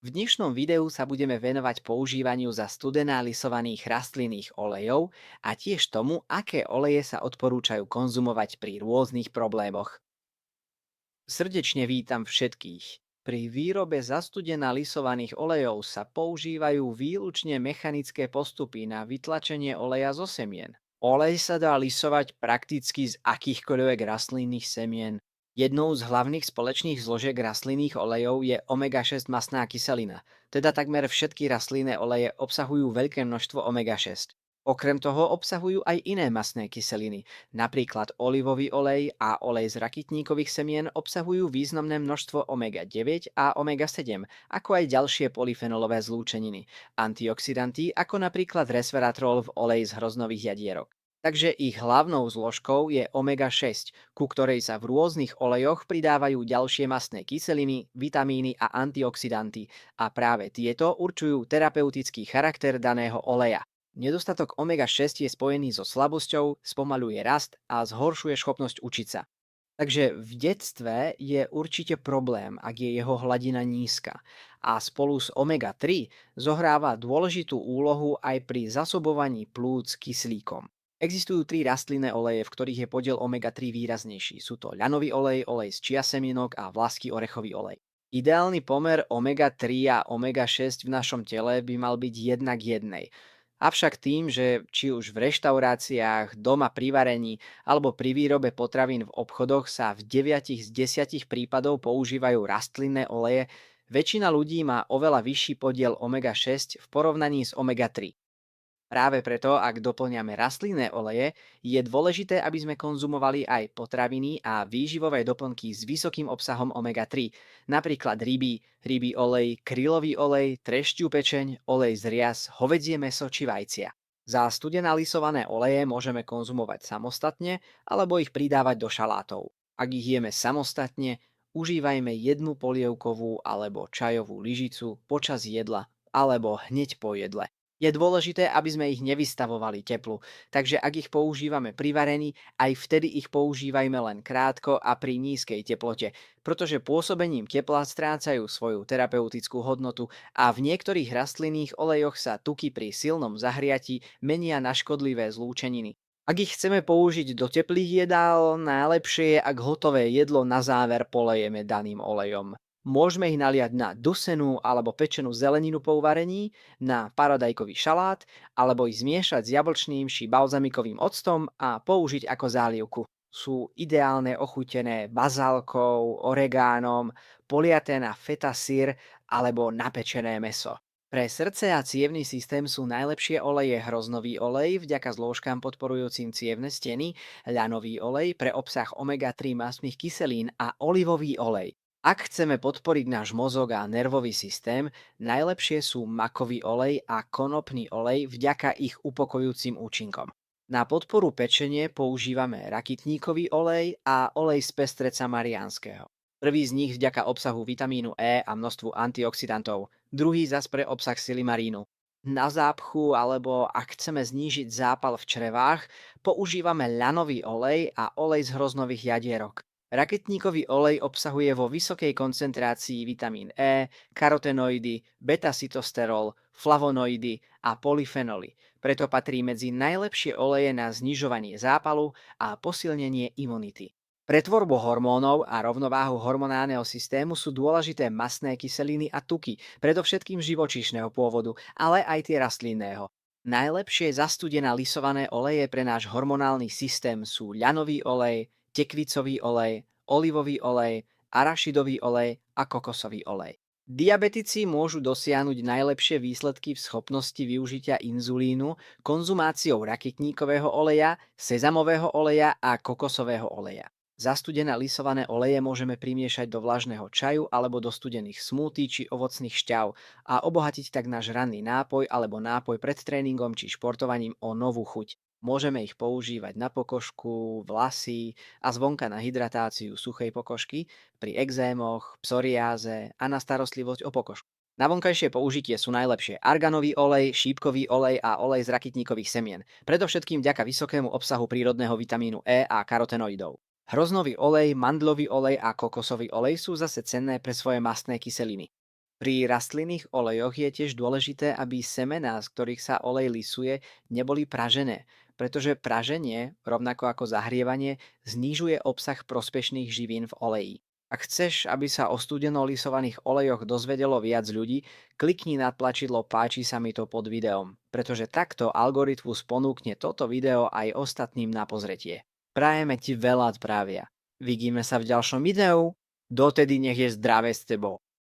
V dnešnom videu sa budeme venovať používaniu za studená lisovaných rastlinných olejov a tiež tomu, aké oleje sa odporúčajú konzumovať pri rôznych problémoch. Srdečne vítam všetkých. Pri výrobe zastudená lisovaných olejov sa používajú výlučne mechanické postupy na vytlačenie oleja zo semien. Olej sa dá lisovať prakticky z akýchkoľvek rastlinných semien. Jednou z hlavných spoločných zložiek rastlinných olejov je omega-6 masná kyselina, teda takmer všetky rastlinné oleje obsahujú veľké množstvo omega-6. Okrem toho obsahujú aj iné masné kyseliny. Napríklad olivový olej a olej z rakitníkových semien obsahujú významné množstvo omega-9 a omega-7, ako aj ďalšie polyfenolové zlúčeniny, antioxidanty ako napríklad resveratrol v oleji z hroznových jadierok. Takže ich hlavnou zložkou je omega-6, ku ktorej sa v rôznych olejoch pridávajú ďalšie mastné kyseliny, vitamíny a antioxidanty a práve tieto určujú terapeutický charakter daného oleja. Nedostatok omega-6 je spojený so slabosťou, spomaľuje rast a zhoršuje schopnosť učiť sa. Takže v detstve je určite problém, ak je jeho hladina nízka. A spolu s omega-3 zohráva dôležitú úlohu aj pri zasobovaní plúc kyslíkom. Existujú tri rastlinné oleje, v ktorých je podiel omega-3 výraznejší. Sú to ľanový olej, olej z chia semienok a vlásky orechový olej. Ideálny pomer omega-3 a omega-6 v našom tele by mal byť 1 k 1. Avšak tým, že či už v reštauráciách, doma pri varení alebo pri výrobe potravín v obchodoch sa v 9 z 10 prípadov používajú rastlinné oleje, väčšina ľudí má oveľa vyšší podiel omega-6 v porovnaní s omega-3. Práve preto, ak doplňame rastlinné oleje, je dôležité, aby sme konzumovali aj potraviny a výživové doplnky s vysokým obsahom omega-3, napríklad ryby, rybí olej, krylový olej, trešťu pečeň, olej z rias, hovädzie mäso či vajcia. Za studená lisované oleje môžeme konzumovať samostatne alebo ich pridávať do šalátov. Ak ich jeme samostatne, užívajme jednu polievkovú alebo čajovú lyžicu počas jedla alebo hneď po jedle. Je dôležité, aby sme ich nevystavovali teplu, takže ak ich používame pri varení, aj vtedy ich používajme len krátko a pri nízkej teplote, pretože pôsobením tepla strácajú svoju terapeutickú hodnotu a v niektorých rastlinných olejoch sa tuky pri silnom zahriati menia na škodlivé zlúčeniny. Ak ich chceme použiť do teplých jedál, najlepšie je, ak hotové jedlo na záver polejeme daným olejom. Môžeme ich naliať na dusenú alebo pečenú zeleninu po uvarení, na paradajkový šalát, alebo ich zmiešať s jablčným či balzamikovým octom a použiť ako zálivku. Sú ideálne ochutené bazálkou, oregánom, poliaté na feta syr alebo napečené mäso. Pre srdce a cievny systém sú najlepšie oleje hroznový olej vďaka zložkám podporujúcim cievne steny, ľanový olej pre obsah omega-3 mastných kyselín a olivový olej. Ak chceme podporiť náš mozog a nervový systém, najlepšie sú makový olej a konopný olej vďaka ich upokojujúcim účinkom. Na podporu pečenie používame rakitníkový olej a olej z pestreca mariánskeho. Prvý z nich vďaka obsahu vitamínu E a množstvu antioxidantov, druhý zas pre obsah silimarínu. Na zápchu alebo ak chceme znížiť zápal v črevách, používame ľanový olej a olej z hroznových jadierok. Raketníkový olej obsahuje vo vysokej koncentrácii vitamín E, karotenoidy, beta-cytosterol, flavonoidy a polyfenoly. Preto patrí medzi najlepšie oleje na znižovanie zápalu a posilnenie imunity. Pre tvorbu hormónov a rovnováhu hormonálneho systému sú dôležité mastné kyseliny a tuky, predovšetkým živočíšneho pôvodu, ale aj tie rastlinného. Najlepšie zastudená lisované oleje pre náš hormonálny systém sú ľanový olej, tekvicový olej, olivový olej, arašidový olej a kokosový olej. Diabetici môžu dosiahnuť najlepšie výsledky v schopnosti využitia inzulínu konzumáciou rakitníkového oleja, sezamového oleja a kokosového oleja. Zastudené lisované oleje môžeme primiešať do vlažného čaju alebo do studených smoothie či ovocných šťav a obohatiť tak náš ranný nápoj alebo nápoj pred tréningom či športovaním o novú chuť. Môžeme ich používať na pokožku, vlasy a zvonka na hydratáciu suchej pokožky, pri exémoch, psoriáze a na starostlivosť o pokožku. Na vonkajšie použitie sú najlepšie arganový olej, šípkový olej a olej z rakitníkových semien, predovšetkým vďaka vysokému obsahu prírodného vitamínu E a karotenoidov. Hroznový olej, mandlový olej a kokosový olej sú zase cenné pre svoje mastné kyseliny. Pri rastlinných olejoch je tiež dôležité, aby semená, z ktorých sa olej lisuje, neboli pražené, pretože praženie, rovnako ako zahrievanie, znižuje obsah prospešných živín v oleji. Ak chceš, aby sa o studeno lisovaných olejoch dozvedelo viac ľudí, klikni na tlačidlo páči sa mi to pod videom, pretože takto algoritmus ponúkne toto video aj ostatným na pozretie. Prajeme ti veľa zdravia. Vidíme sa v ďalšom videu. Dotedy nech je zdravé s tebou.